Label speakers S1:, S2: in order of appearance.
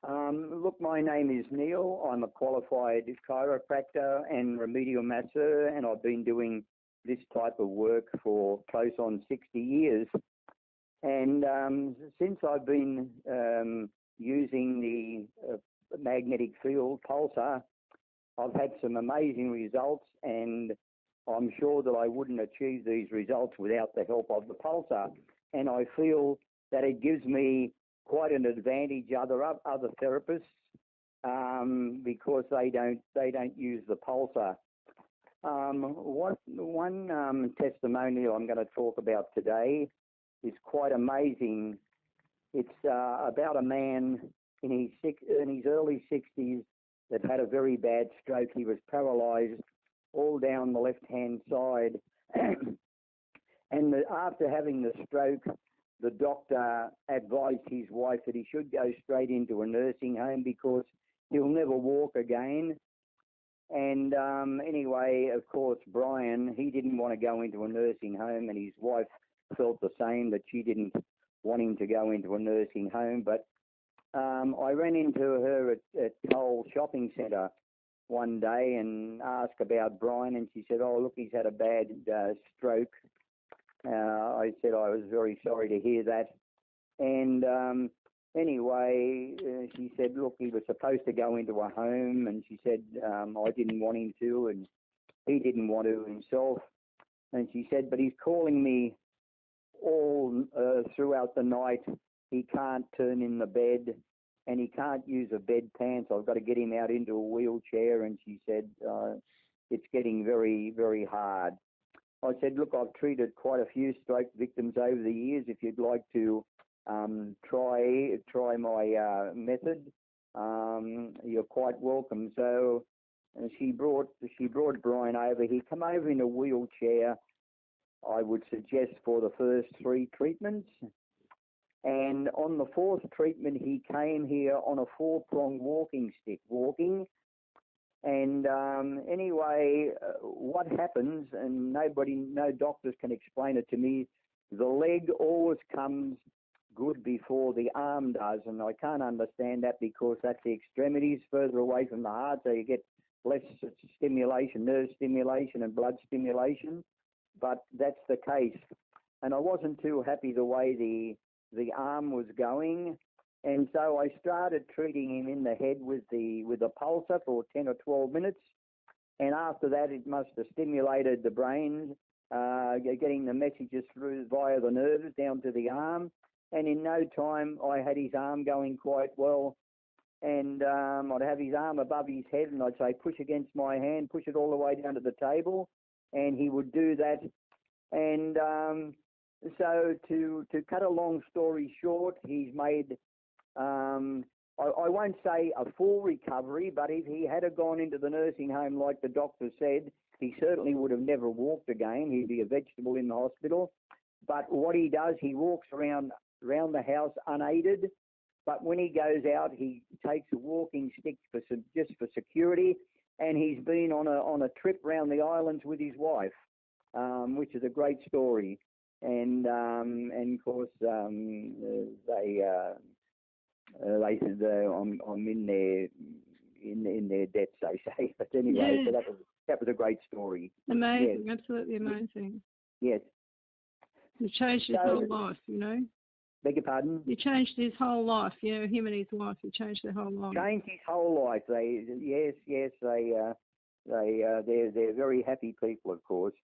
S1: Look, my name is Neil. I'm a qualified chiropractor and remedial masseur, and I've been doing this type of work for close on 60 years. And since I've been using the magnetic field pulsar, I've had some amazing results, and I'm sure that I wouldn't achieve these results without the help of the pulsar. And I feel that it gives me quite an advantage other therapists because they don't use the pulsar. One testimonial I'm going to talk about today is quite amazing. It's about a man in his early 60s that had a very bad stroke. He was paralyzed all down the left-hand side. And after having the stroke, the doctor advised his wife that he should go straight into a nursing home because he'll never walk again. And anyway, of course, Brian, he didn't want to go into a nursing home, and his wife felt the same, that she didn't want him to go into a nursing home. But I ran into her at Cole Shopping Centre one day and asked about Brian, and she said, "Oh, look, he's had a bad stroke." I said I was very sorry to hear that. And anyway, she said, "Look, he was supposed to go into a home," and she said, "I didn't want him to, and he didn't want to himself." And she said, "But he's calling me all throughout the night. He can't turn in the bed, and he can't use a bed pants. I've got to get him out into a wheelchair." And she said, "It's getting very, very hard." I said, "Look, I've treated quite a few stroke victims over the years. If you'd like to try my method, you're quite welcome." So she brought Brian over. He came over in a wheelchair, I would suggest, for the first 3 treatments. And on the 4th treatment, he came here on a 4-pronged walking stick, walking. And anyway, what happens, and no doctors can explain it to me, the leg always comes good before the arm does, and I can't understand that because that's the extremities further away from the heart, so you get less stimulation, nerve stimulation and blood stimulation, but that's the case. And I wasn't too happy the way the arm was going. And so I started treating him in the head with the pulsar for 10 or 12 minutes. And after that, it must have stimulated the brain, getting the messages through via the nerves down to the arm. And in no time, I had his arm going quite well. And I'd have his arm above his head, and I'd say, "Push against my hand, push it all the way down to the table." And he would do that. And so to cut a long story short, he's made... I won't say a full recovery, but if he had gone into the nursing home like the doctor said, he certainly would have never walked again. He'd be a vegetable in the hospital. But what he does, he walks around the house unaided. But when he goes out, he takes a walking stick just for security. And he's been on a trip around the islands with his wife, which is a great story. And of course, they said I'm in their debts, they say. But anyway,
S2: yeah.
S1: So that was a great story.
S2: Amazing,
S1: yes.
S2: Absolutely amazing.
S1: Yes.
S2: You changed his whole life, you know.
S1: Beg your pardon?
S2: You changed his whole life, you know, him and his wife. You changed their whole life.
S1: Changed his whole life. They're very happy people, of course.